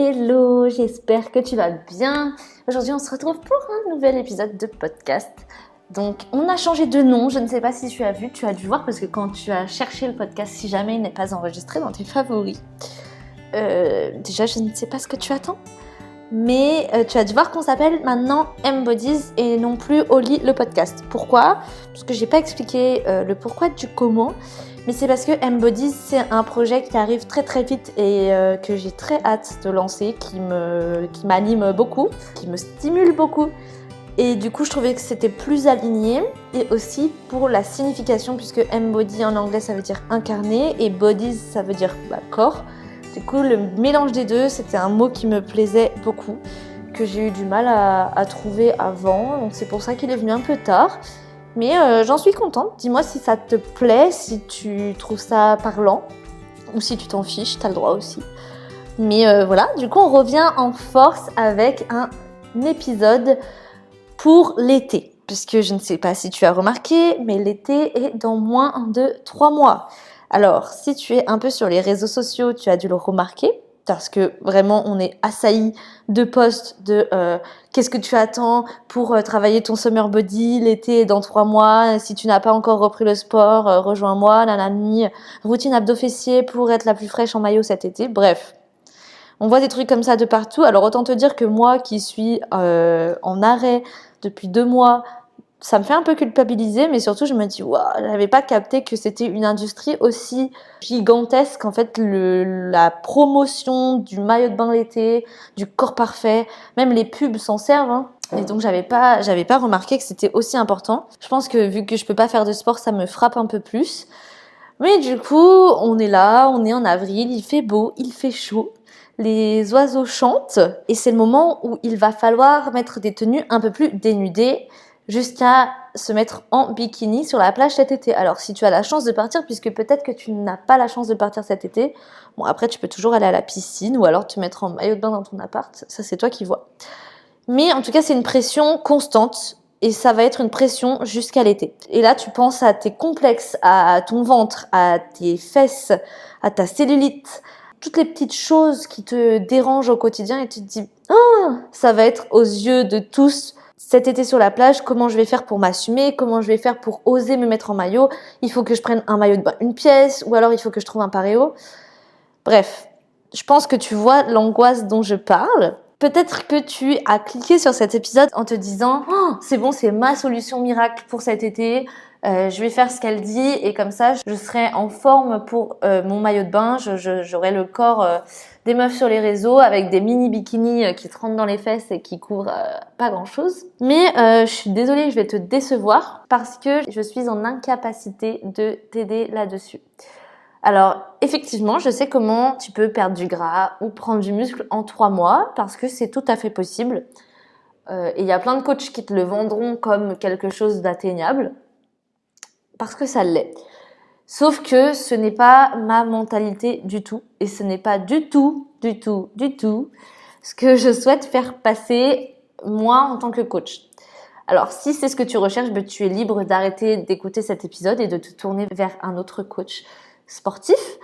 Hello, j'espère que tu vas bien. Aujourd'hui, on se retrouve pour un nouvel épisode de podcast. Donc, on a changé de nom. Je ne sais pas si tu as vu, tu as dû voir parce que quand tu as cherché le podcast, si jamais il n'est pas enregistré dans tes favoris, déjà, je ne sais pas ce que tu attends. Mais tu as dû voir qu'on s'appelle maintenant M-Bodies et non plus Oli le podcast. Pourquoi ? Parce que j'ai pas expliqué le pourquoi du comment. Mais c'est parce que M-Bodies, c'est un projet qui arrive très très vite et que j'ai très hâte de lancer, qui m'anime beaucoup, qui me stimule beaucoup. Et du coup, je trouvais que c'était plus aligné. Et aussi pour la signification, puisque M-Body en anglais, ça veut dire incarné et Bodies, ça veut dire corps. Du coup, le mélange des deux, c'était un mot qui me plaisait beaucoup, que j'ai eu du mal à trouver avant. Donc c'est pour ça qu'il est venu un peu tard. Mais j'en suis contente. Dis-moi si ça te plaît, si tu trouves ça parlant, ou si tu t'en fiches, t'as le droit aussi. Mais voilà, du coup on revient en force avec un épisode pour l'été. Puisque je ne sais pas si tu as remarqué, mais l'été est dans moins de 3 mois. Alors, si tu es un peu sur les réseaux sociaux, tu as dû le remarquer. Parce que vraiment, on est assailli de posts de qu'est-ce que tu attends pour travailler ton summer body, l'été est dans 3 mois, si tu n'as pas encore repris le sport, rejoins-moi, nanani, routine abdos-fessiers pour être la plus fraîche en maillot cet été, bref. On voit des trucs comme ça de partout, alors autant te dire que moi qui suis en arrêt depuis 2 mois, ça me fait un peu culpabiliser, mais surtout je me dis waouh, j'avais pas capté que c'était une industrie aussi gigantesque. En fait, la promotion du maillot de bain l'été, du corps parfait, même les pubs s'en servent. Hein. Et donc j'avais pas remarqué que c'était aussi important. Je pense que vu que je peux pas faire de sport, ça me frappe un peu plus. Mais du coup, on est là, on est en avril, il fait beau, il fait chaud. Les oiseaux chantent et c'est le moment où il va falloir mettre des tenues un peu plus dénudées jusqu'à se mettre en bikini sur la plage cet été. Alors si tu as la chance de partir, puisque peut-être que tu n'as pas la chance de partir cet été, bon après tu peux toujours aller à la piscine ou alors te mettre en maillot de bain dans ton appart, ça c'est toi qui vois. Mais en tout cas c'est une pression constante et ça va être une pression jusqu'à l'été. Et là tu penses à tes complexes, à ton ventre, à tes fesses, à ta cellulite, toutes les petites choses qui te dérangent au quotidien et tu te dis « Oh, ça va être aux yeux de tous » cet été sur la plage, comment je vais faire pour m'assumer, comment je vais faire pour oser me mettre en maillot, il faut que je prenne un maillot de bain, une pièce, ou alors il faut que je trouve un paréo. Bref, je pense que tu vois l'angoisse dont je parle. Peut-être que tu as cliqué sur cet épisode en te disant « Oh, c'est bon, c'est ma solution miracle pour cet été, je vais faire ce qu'elle dit et comme ça, je serai en forme pour mon maillot de bain, j'aurai le corps des meufs sur les réseaux avec des mini bikinis qui te rentrent dans les fesses et qui couvrent pas grand-chose. » Mais je suis désolée, je vais te décevoir parce que je suis en incapacité de t'aider là-dessus. Alors, effectivement, je sais comment tu peux perdre du gras ou prendre du muscle en 3 mois parce que c'est tout à fait possible. Et il y a plein de coachs qui te le vendront comme quelque chose d'atteignable parce que ça l'est. Sauf que ce n'est pas ma mentalité du tout et ce n'est pas du tout ce que je souhaite faire passer moi en tant que coach. Alors, si c'est ce que tu recherches, tu es libre d'arrêter d'écouter cet épisode et de te tourner vers un autre coach sportif.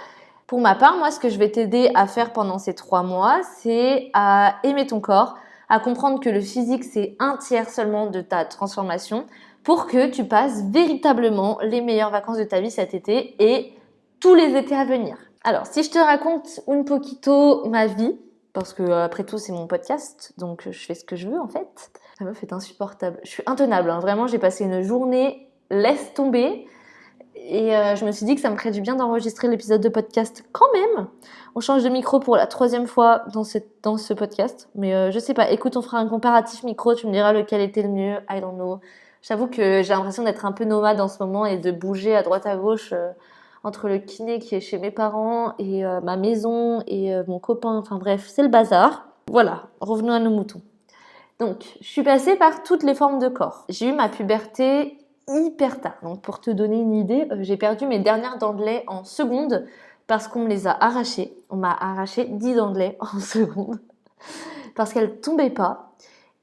Pour ma part, moi, ce que je vais t'aider à faire pendant ces 3 mois, c'est à aimer ton corps, à comprendre que le physique, c'est 1/3 seulement de ta transformation pour que tu passes véritablement les meilleures vacances de ta vie cet été et tous les étés à venir. Alors, si je te raconte un poquito ma vie, parce que après tout, c'est mon podcast, donc je fais ce que je veux en fait. La meuf est insupportable. Je suis intenable, hein. Vraiment, j'ai passé une journée laisse tomber. Et je me suis dit que ça me ferait du bien d'enregistrer l'épisode de podcast quand même. On change de micro pour la 3e fois dans ce podcast. Mais je sais pas, écoute, on fera un comparatif micro, tu me diras lequel était le mieux, I don't know. J'avoue que j'ai l'impression d'être un peu nomade en ce moment et de bouger à droite à gauche entre le kiné qui est chez mes parents et ma maison et mon copain. Enfin bref, c'est le bazar. Voilà, revenons à nos moutons. Donc, je suis passée par toutes les formes de corps. J'ai eu ma puberté hyper tard. Donc, pour te donner une idée, j'ai perdu mes dernières dents de lait en seconde parce qu'on me les a arrachées. On m'a arraché 10 dents de lait en seconde parce qu'elles tombaient pas.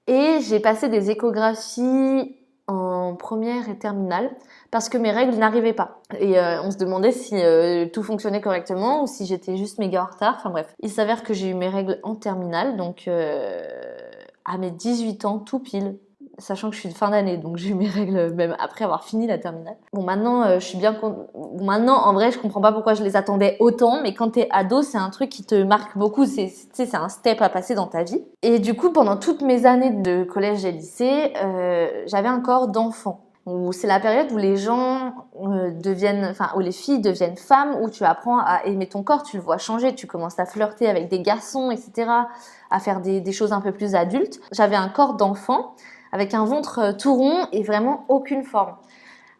Et j'ai passé des échographies en en première et terminale parce que mes règles n'arrivaient pas. Et on se demandait si tout fonctionnait correctement ou si j'étais juste méga en retard. Enfin bref, il s'avère que j'ai eu mes règles en terminale, donc à mes 18 ans, tout pile. Sachant que je suis de fin d'année, donc j'ai eu mes règles même après avoir fini la terminale. Bon, maintenant, je suis bien... Maintenant, en vrai, je comprends pas pourquoi je les attendais autant, mais quand t'es ado, c'est un truc qui te marque beaucoup. C'est un step à passer dans ta vie. Et du coup, pendant toutes mes années de collège et lycée, j'avais un corps d'enfant. Où c'est la période où les gens où les filles deviennent femmes, où tu apprends à aimer ton corps, tu le vois changer, tu commences à flirter avec des garçons, etc., à faire des choses un peu plus adultes. J'avais un corps d'enfant, avec un ventre tout rond et vraiment aucune forme.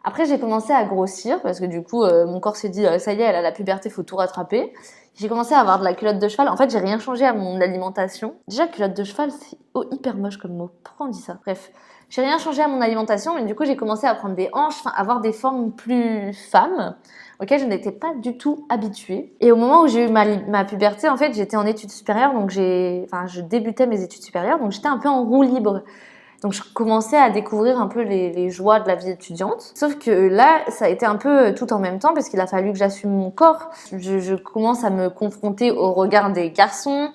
Après, j'ai commencé à grossir parce que du coup, mon corps s'est dit ça y est, elle a la puberté, faut tout rattraper. J'ai commencé à avoir de la culotte de cheval. En fait, j'ai rien changé à mon alimentation. Déjà, culotte de cheval, c'est hyper moche comme mot. Pourquoi on dit ça? Bref, j'ai rien changé à mon alimentation, mais du coup, j'ai commencé à prendre des hanches, avoir des formes plus femmes, auxquelles je n'étais pas du tout habituée. Et au moment où j'ai eu ma puberté, en fait, j'étais en études supérieures, donc je débutais mes études supérieures, donc j'étais un peu en roue libre. Donc, je commençais à découvrir un peu les joies de la vie étudiante. Sauf que là, ça a été un peu tout en même temps parce qu'il a fallu que j'assume mon corps. Je commence à me confronter au regard des garçons,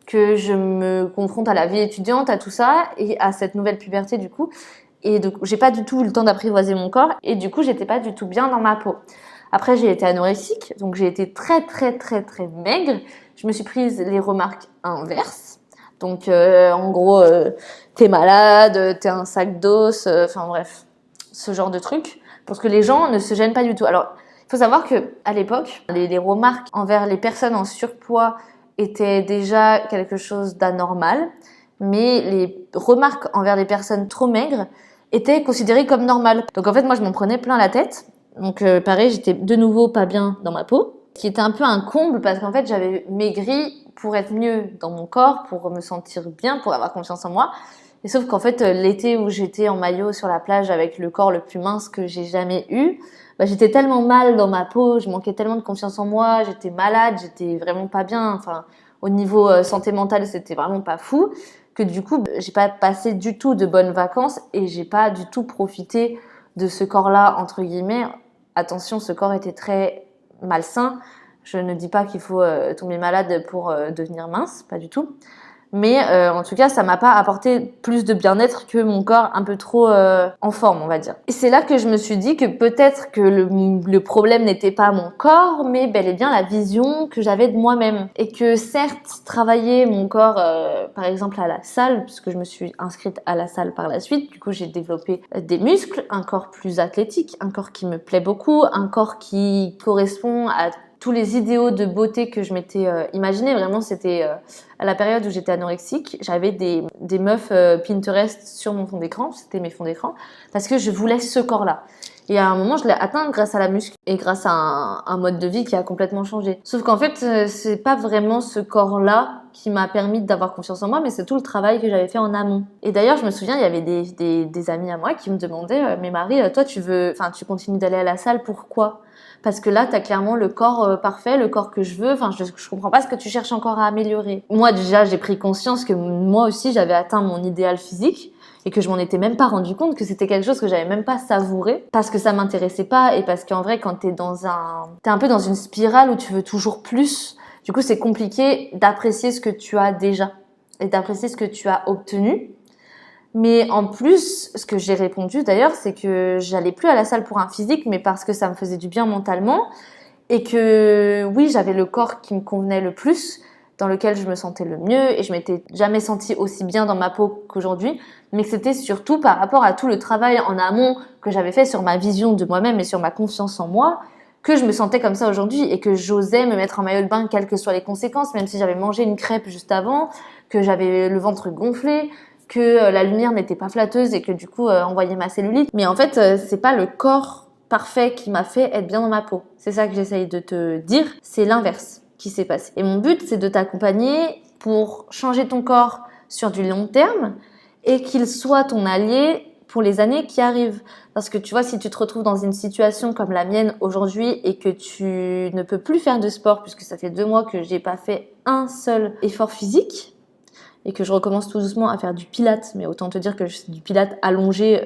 que je me confronte à la vie étudiante, à tout ça, et à cette nouvelle puberté du coup. Et donc, j'ai pas du tout eu le temps d'apprivoiser mon corps. Et du coup, j'étais pas du tout bien dans ma peau. Après, j'ai été anorexique. Donc, j'ai été très, très, très, très maigre. Je me suis prise les remarques inverses. Donc, en gros, t'es malade, t'es un sac d'os, enfin bref, ce genre de truc. Parce que les gens ne se gênent pas du tout. Alors, il faut savoir que à l'époque, les remarques envers les personnes en surpoids étaient déjà quelque chose d'anormal, mais les remarques envers les personnes trop maigres étaient considérées comme normales. Donc en fait, moi, je m'en prenais plein la tête. Donc pareil, j'étais de nouveau pas bien dans ma peau, ce qui était un peu un comble parce qu'en fait, j'avais maigri pour être mieux dans mon corps, pour me sentir bien, pour avoir confiance en moi. Et sauf qu'en fait, l'été où j'étais en maillot sur la plage avec le corps le plus mince que j'ai jamais eu, j'étais tellement mal dans ma peau, je manquais tellement de confiance en moi, j'étais malade, j'étais vraiment pas bien. Enfin, au niveau santé mentale, c'était vraiment pas fou. Que du coup, j'ai pas passé du tout de bonnes vacances et j'ai pas du tout profité de ce corps-là, entre guillemets. Attention, ce corps était très malsain. Je ne dis pas qu'il faut tomber malade pour devenir mince, pas du tout. Mais en tout cas, ça m'a pas apporté plus de bien-être que mon corps un peu trop en forme, on va dire. Et c'est là que je me suis dit que peut-être que le problème n'était pas mon corps, mais bel et bien la vision que j'avais de moi-même. Et que certes, travailler mon corps, par exemple à la salle, puisque je me suis inscrite à la salle par la suite, du coup j'ai développé des muscles, un corps plus athlétique, un corps qui me plaît beaucoup, un corps qui correspond à tous les idéaux de beauté que je m'étais imaginé. Vraiment, c'était à la période où j'étais anorexique. J'avais des meufs Pinterest sur mon fond d'écran. C'était mes fonds d'écran. Parce que je voulais ce corps-là. Et à un moment, je l'ai atteint grâce à la muscu et grâce à un mode de vie qui a complètement changé. Sauf qu'en fait, c'est pas vraiment ce corps-là qui m'a permis d'avoir confiance en moi, mais c'est tout le travail que j'avais fait en amont. Et d'ailleurs, je me souviens, il y avait des amis à moi qui me demandaient mais Marie, toi, tu continues d'aller à la salle, pourquoi? Parce que là, t'as clairement le corps parfait, le corps que je veux. Enfin, je comprends pas ce que tu cherches encore à améliorer. Moi, déjà, j'ai pris conscience que moi aussi, j'avais atteint mon idéal physique et que je m'en étais même pas rendu compte, que c'était quelque chose que j'avais même pas savouré parce que ça m'intéressait pas et parce qu'en vrai, quand t'es un peu dans une spirale où tu veux toujours plus, du coup, c'est compliqué d'apprécier ce que tu as déjà et d'apprécier ce que tu as obtenu. Mais en plus, ce que j'ai répondu d'ailleurs, c'est que j'allais plus à la salle pour un physique, mais parce que ça me faisait du bien mentalement et que oui, j'avais le corps qui me convenait le plus, dans lequel je me sentais le mieux et je m'étais jamais sentie aussi bien dans ma peau qu'aujourd'hui, mais que c'était surtout par rapport à tout le travail en amont que j'avais fait sur ma vision de moi-même et sur ma confiance en moi, que je me sentais comme ça aujourd'hui et que j'osais me mettre en maillot de bain quelles que soient les conséquences, même si j'avais mangé une crêpe juste avant, que j'avais le ventre gonflé, que la lumière n'était pas flatteuse et que du coup envoyait ma cellulite. Mais en fait, c'est pas le corps parfait qui m'a fait être bien dans ma peau. C'est ça que j'essaye de te dire, c'est l'inverse qui s'est passé. Et mon but, c'est de t'accompagner pour changer ton corps sur du long terme et qu'il soit ton allié pour les années qui arrivent. Parce que tu vois, si tu te retrouves dans une situation comme la mienne aujourd'hui et que tu ne peux plus faire de sport, puisque ça fait 2 mois que j'ai pas fait un seul effort physique, et que je recommence tout doucement à faire du pilates, mais autant te dire que c'est du pilates allongé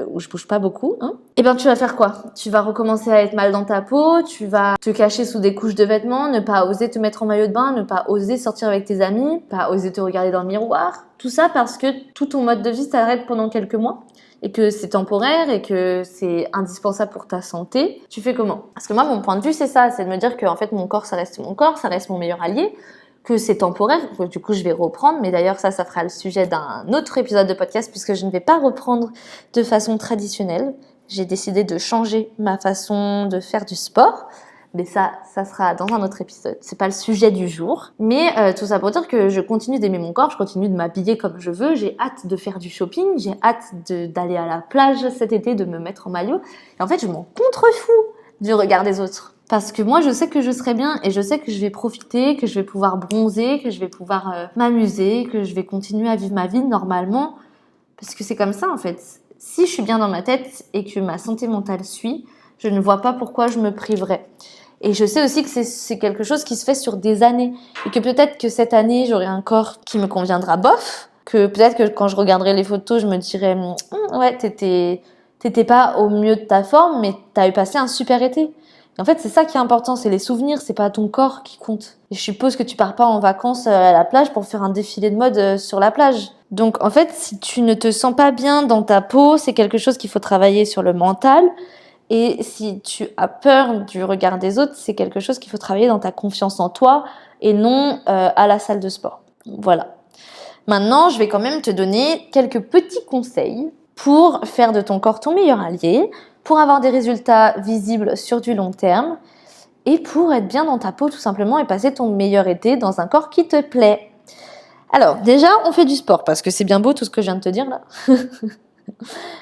où je bouge pas beaucoup, hein, et ben tu vas faire quoi? Tu vas recommencer à être mal dans ta peau, tu vas te cacher sous des couches de vêtements, ne pas oser te mettre en maillot de bain, ne pas oser sortir avec tes amis, pas oser te regarder dans le miroir. Tout ça parce que tout ton mode de vie s'arrête pendant quelques mois et que c'est temporaire et que c'est indispensable pour ta santé. Tu fais comment? Parce que moi, mon point de vue, c'est ça, c'est de me dire que en fait, mon corps, ça reste mon meilleur allié, que c'est temporaire, du coup je vais reprendre, mais d'ailleurs ça fera le sujet d'un autre épisode de podcast puisque je ne vais pas reprendre de façon traditionnelle. J'ai décidé de changer ma façon de faire du sport, mais ça sera dans un autre épisode. C'est pas le sujet du jour, mais tout ça pour dire que je continue d'aimer mon corps, je continue de m'habiller comme je veux, j'ai hâte de faire du shopping, j'ai hâte d'aller à la plage cet été, de me mettre en maillot, et en fait je m'en contrefous du regard des autres. Parce que moi, je sais que je serai bien et je sais que je vais profiter, que je vais pouvoir bronzer, que je vais pouvoir m'amuser, que je vais continuer à vivre ma vie normalement. Parce que c'est comme ça, en fait. Si je suis bien dans ma tête et que ma santé mentale suit, je ne vois pas pourquoi je me priverais. Et je sais aussi que c'est quelque chose qui se fait sur des années. Et que peut-être que cette année, j'aurai un corps qui me conviendra bof. Que peut-être que quand je regarderai les photos, je me dirai ouais, t'étais pas au mieux de ta forme, mais t'as eu passé un super été. En fait, c'est ça qui est important, c'est les souvenirs, c'est pas ton corps qui compte. Et je suppose que tu pars pas en vacances à la plage pour faire un défilé de mode sur la plage. Donc en fait, si tu ne te sens pas bien dans ta peau, c'est quelque chose qu'il faut travailler sur le mental. Et si tu as peur du regard des autres, c'est quelque chose qu'il faut travailler dans ta confiance en toi et non à la salle de sport. Voilà. Maintenant, je vais quand même te donner quelques petits conseils pour faire de ton corps ton meilleur allié, pour avoir des résultats visibles sur du long terme et pour être bien dans ta peau tout simplement et passer ton meilleur été dans un corps qui te plaît. Alors déjà, on fait du sport parce que c'est bien beau tout ce que je viens de te dire là.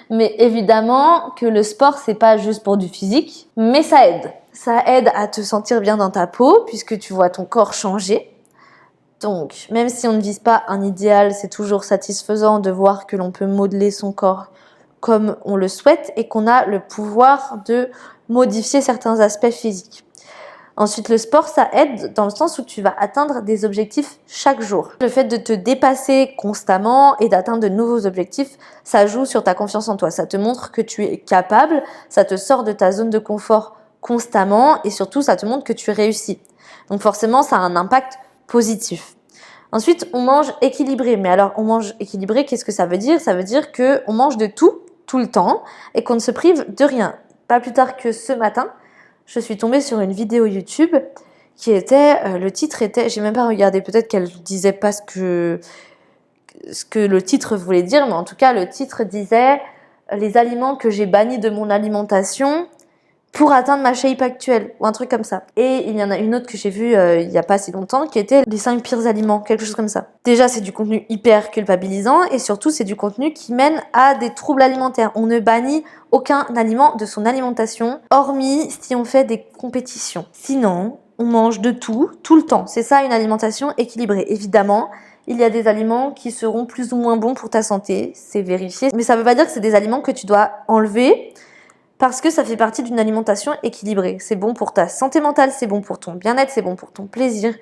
Mais évidemment que le sport, c'est pas juste pour du physique, mais ça aide. Ça aide à te sentir bien dans ta peau puisque tu vois ton corps changer. Donc, même si on ne vise pas un idéal, c'est toujours satisfaisant de voir que l'on peut modeler son corps comme on le souhaite et qu'on a le pouvoir de modifier certains aspects physiques. Ensuite, le sport, ça aide dans le sens où tu vas atteindre des objectifs chaque jour. Le fait de te dépasser constamment et d'atteindre de nouveaux objectifs, ça joue sur ta confiance en toi. Ça te montre que tu es capable, ça te sort de ta zone de confort constamment et surtout, ça te montre que tu réussis. Donc forcément, ça a un impact positif. Ensuite, on mange équilibré. Mais alors, on mange équilibré, qu'est-ce que ça veut dire? Ça veut dire qu'on mange de tout le temps, et qu'on ne se prive de rien. Pas plus tard que ce matin, je suis tombée sur une vidéo YouTube qui était, le titre était, j'ai même pas regardé, peut-être qu'elle disait pas ce que le titre voulait dire, mais en tout cas, le titre disait les aliments que j'ai bannis de mon alimentation pour atteindre ma shape actuelle, ou un truc comme ça. Et il y en a une autre que j'ai vue il y a pas si longtemps, qui était les 5 pires aliments, quelque chose comme ça. Déjà, c'est du contenu hyper culpabilisant, et surtout, c'est du contenu qui mène à des troubles alimentaires. On ne bannit aucun aliment de son alimentation, hormis si on fait des compétitions. Sinon, on mange de tout le temps. C'est ça, une alimentation équilibrée. Évidemment, il y a des aliments qui seront plus ou moins bons pour ta santé, c'est vérifié. Mais ça veut pas dire que c'est des aliments que tu dois enlever, parce que ça fait partie d'une alimentation équilibrée. C'est bon pour ta santé mentale, c'est bon pour ton bien-être, c'est bon pour ton plaisir.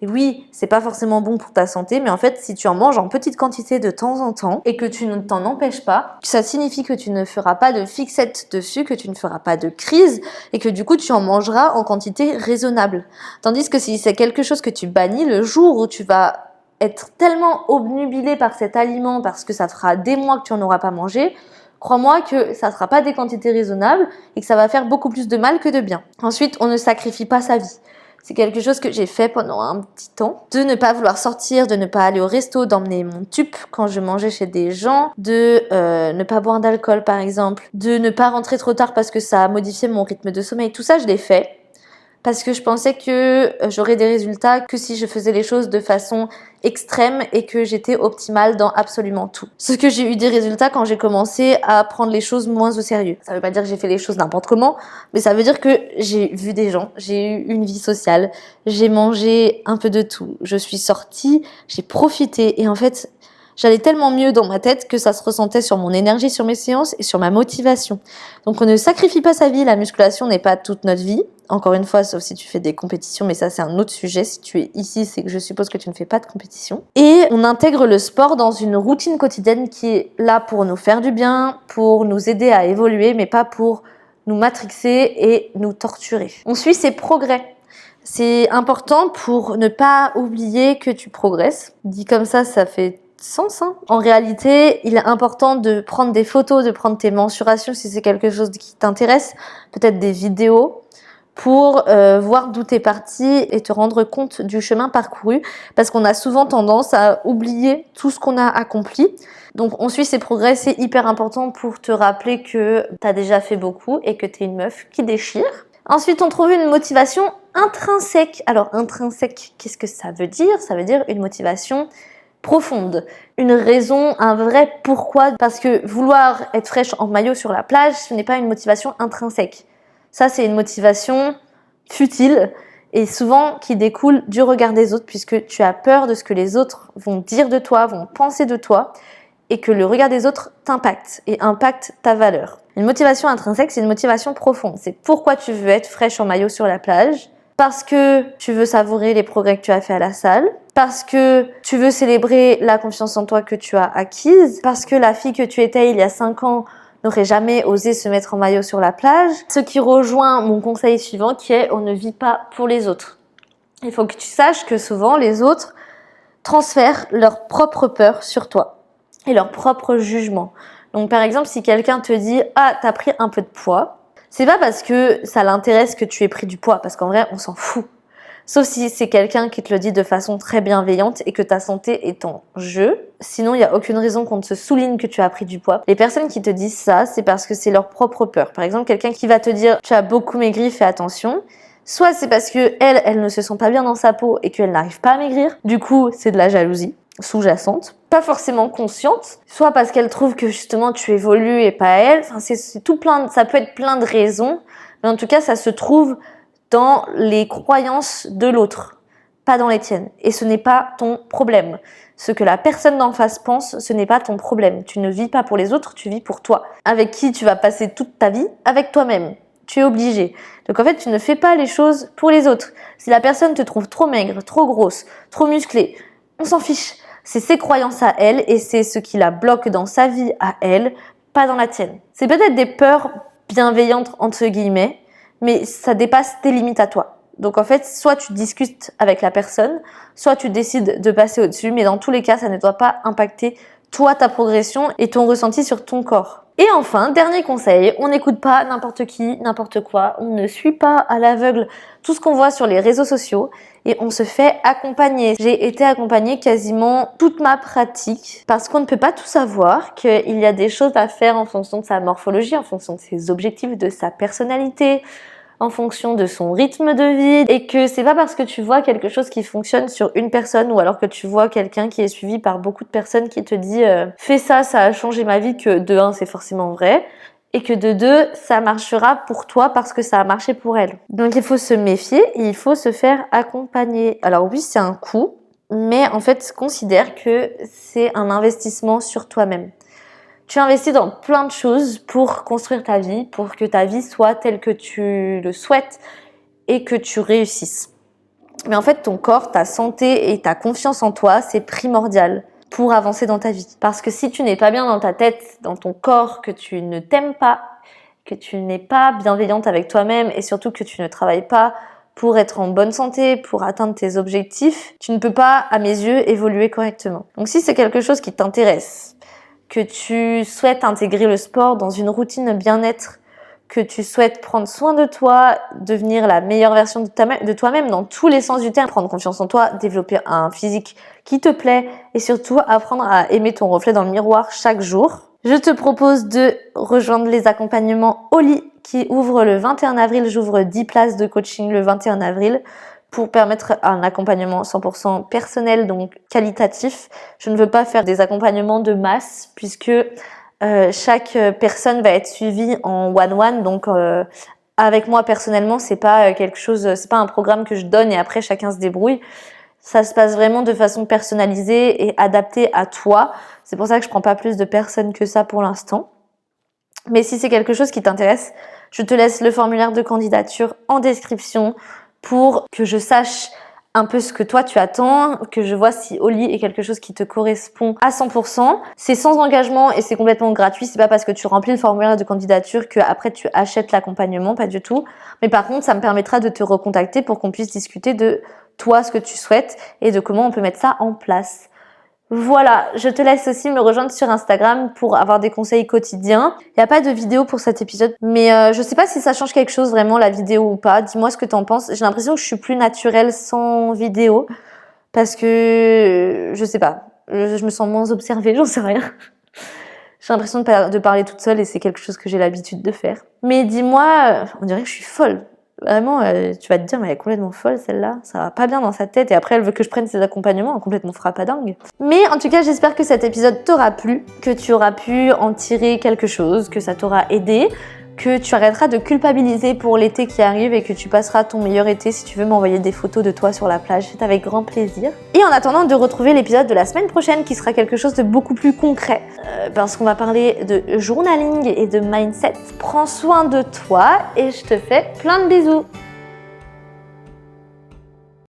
Et oui, c'est pas forcément bon pour ta santé, mais en fait, si tu en manges en petite quantité de temps en temps et que tu ne t'en empêches pas, ça signifie que tu ne feras pas de fixette dessus, que tu ne feras pas de crise et que du coup, tu en mangeras en quantité raisonnable. Tandis que si c'est quelque chose que tu bannis, le jour où tu vas être tellement obnubilé par cet aliment parce que ça fera des mois que tu n'en auras pas mangé, crois-moi que ça ne sera pas des quantités raisonnables et que ça va faire beaucoup plus de mal que de bien. Ensuite, on ne sacrifie pas sa vie. C'est quelque chose que j'ai fait pendant un petit temps. De ne pas vouloir sortir, de ne pas aller au resto, d'emmener mon tube quand je mangeais chez des gens, de ne pas boire d'alcool par exemple, de ne pas rentrer trop tard parce que ça a modifié mon rythme de sommeil. Tout ça, je l'ai fait parce que je pensais que j'aurais des résultats que si je faisais les choses de façon extrême et que j'étais optimale dans absolument tout. Ce que j'ai eu des résultats quand j'ai commencé à prendre les choses moins au sérieux. Ça veut pas dire que j'ai fait les choses n'importe comment, mais ça veut dire que j'ai vu des gens, j'ai eu une vie sociale, j'ai mangé un peu de tout, je suis sortie, j'ai profité et en fait, J'allais tellement mieux dans ma tête que ça se ressentait sur mon énergie, sur mes séances et sur ma motivation. Donc on ne sacrifie pas sa vie, la musculation n'est pas toute notre vie. Encore une fois, sauf si tu fais des compétitions, mais ça c'est un autre sujet. Si tu es ici, c'est que je suppose que tu ne fais pas de compétition. Et on intègre le sport dans une routine quotidienne qui est là pour nous faire du bien, pour nous aider à évoluer, mais pas pour nous matrixer et nous torturer. On suit ses progrès. C'est important pour ne pas oublier que tu progresses. Dit comme ça fait sens. En réalité, il est important de prendre des photos, de prendre tes mensurations si c'est quelque chose qui t'intéresse, peut-être des vidéos, pour voir d'où t'es parti et te rendre compte du chemin parcouru, parce qu'on a souvent tendance à oublier tout ce qu'on a accompli. Donc on suit ses progrès, c'est hyper important pour te rappeler que t'as déjà fait beaucoup et que t'es une meuf qui déchire. Ensuite, on trouve une motivation intrinsèque. Alors intrinsèque, qu'est-ce que ça veut dire? Ça veut dire une motivation profonde, une raison, un vrai pourquoi, parce que vouloir être fraîche en maillot sur la plage, ce n'est pas une motivation intrinsèque. Ça, c'est une motivation futile et souvent qui découle du regard des autres, puisque tu as peur de ce que les autres vont dire de toi, vont penser de toi, et que le regard des autres t'impacte et impacte ta valeur. Une motivation intrinsèque, c'est une motivation profonde. C'est pourquoi tu veux être fraîche en maillot sur la plage, parce que tu veux savourer les progrès que tu as fait à la salle, parce que tu veux célébrer la confiance en toi que tu as acquise, parce que la fille que tu étais il y a 5 ans n'aurait jamais osé se mettre en maillot sur la plage. Ce qui rejoint mon conseil suivant qui est on ne vit pas pour les autres. Il faut que tu saches que souvent les autres transfèrent leur propre peur sur toi et leur propre jugement. Donc par exemple, si quelqu'un te dit « Ah, t'as pris un peu de poids », c'est pas parce que ça l'intéresse que tu aies pris du poids, parce qu'en vrai, on s'en fout. Sauf si c'est quelqu'un qui te le dit de façon très bienveillante et que ta santé est en jeu. Sinon, il n'y a aucune raison qu'on te souligne que tu as pris du poids. Les personnes qui te disent ça, c'est parce que c'est leur propre peur. Par exemple, quelqu'un qui va te dire « Tu as beaucoup maigri, fais attention ». Soit c'est parce que elle ne se sent pas bien dans sa peau et qu'elle n'arrive pas à maigrir. Du coup, c'est de la jalousie sous-jacente, pas forcément consciente, soit parce qu'elle trouve que justement tu évolues et pas elle. Enfin, c'est tout plein, ça peut être plein de raisons, mais en tout cas, ça se trouve dans les croyances de l'autre, pas dans les tiennes. Et ce n'est pas ton problème. Ce que la personne d'en face pense, ce n'est pas ton problème. Tu ne vis pas pour les autres, tu vis pour toi. Avec qui tu vas passer toute ta vie? Avec toi-même. Tu es obligé. Donc en fait, tu ne fais pas les choses pour les autres. Si la personne te trouve trop maigre, trop grosse, trop musclée, on s'en fiche. C'est ses croyances à elle et c'est ce qui la bloque dans sa vie à elle, pas dans la tienne. C'est peut-être des peurs bienveillantes entre guillemets, mais ça dépasse tes limites à toi. Donc en fait, soit tu discutes avec la personne, soit tu décides de passer au-dessus, mais dans tous les cas, ça ne doit pas impacter toi, ta progression et ton ressenti sur ton corps. Et enfin, dernier conseil, on n'écoute pas n'importe qui, n'importe quoi, on ne suit pas à l'aveugle tout ce qu'on voit sur les réseaux sociaux et on se fait accompagner. J'ai été accompagnée quasiment toute ma pratique parce qu'on ne peut pas tout savoir, qu'il y a des choses à faire en fonction de sa morphologie, en fonction de ses objectifs, de sa personnalité, en fonction de son rythme de vie et que c'est pas parce que tu vois quelque chose qui fonctionne sur une personne ou alors que tu vois quelqu'un qui est suivi par beaucoup de personnes qui te dit fais ça, ça a changé ma vie que de un c'est forcément vrai et que de deux ça marchera pour toi parce que ça a marché pour elle. Donc il faut se méfier et il faut se faire accompagner. Alors oui, c'est un coût, mais en fait considère que c'est un investissement sur toi-même. Tu investis dans plein de choses pour construire ta vie, pour que ta vie soit telle que tu le souhaites et que tu réussisses. Mais en fait, ton corps, ta santé et ta confiance en toi, c'est primordial pour avancer dans ta vie. Parce que si tu n'es pas bien dans ta tête, dans ton corps, que tu ne t'aimes pas, que tu n'es pas bienveillante avec toi-même et surtout que tu ne travailles pas pour être en bonne santé, pour atteindre tes objectifs, tu ne peux pas, à mes yeux, évoluer correctement. Donc si c'est quelque chose qui t'intéresse, que tu souhaites intégrer le sport dans une routine bien-être, que tu souhaites prendre soin de toi, devenir la meilleure version de toi-même dans tous les sens du terme, prendre confiance en toi, développer un physique qui te plaît et surtout apprendre à aimer ton reflet dans le miroir chaque jour. Je te propose de rejoindre les accompagnements Oli qui ouvrent le 21 avril. J'ouvre 10 places de coaching le 21 avril. Pour permettre un accompagnement 100% personnel, donc qualitatif. Je ne veux pas faire des accompagnements de masse puisque chaque personne va être suivie en one-one. Donc avec moi personnellement, c'est pas quelque chose, c'est pas un programme que je donne et après chacun se débrouille. Ça se passe vraiment de façon personnalisée et adaptée à toi. C'est pour ça que je prends pas plus de personnes que ça pour l'instant. Mais si c'est quelque chose qui t'intéresse, je te laisse le formulaire de candidature en description pour que je sache un peu ce que toi tu attends, que je vois si Oli est quelque chose qui te correspond à 100%. C'est sans engagement et c'est complètement gratuit. C'est pas parce que tu remplis le formulaire de candidature que après tu achètes l'accompagnement, pas du tout. Mais par contre, ça me permettra de te recontacter pour qu'on puisse discuter de toi, ce que tu souhaites et de comment on peut mettre ça en place. Voilà, je te laisse aussi me rejoindre sur Instagram pour avoir des conseils quotidiens. Il n'y a pas de vidéo pour cet épisode, mais je sais pas si ça change quelque chose vraiment la vidéo ou pas. Dis-moi ce que t'en penses. J'ai l'impression que je suis plus naturelle sans vidéo parce que je sais pas, je me sens moins observée, j'en sais rien. J'ai l'impression de parler toute seule et c'est quelque chose que j'ai l'habitude de faire. Mais dis-moi, on dirait que je suis folle. Vraiment, tu vas te dire, mais elle est complètement folle celle-là, ça va pas bien dans sa tête et après elle veut que je prenne ses accompagnements, complètement frappadingue. Mais en tout cas, j'espère que cet épisode t'aura plu, que tu auras pu en tirer quelque chose, que ça t'aura aidé, que tu arrêteras de culpabiliser pour l'été qui arrive et que tu passeras ton meilleur été. Si tu veux m'envoyer des photos de toi sur la plage, c'est avec grand plaisir. Et en attendant de retrouver l'épisode de la semaine prochaine qui sera quelque chose de beaucoup plus concret, parce qu'on va parler de journaling et de mindset. Prends soin de toi et je te fais plein de bisous.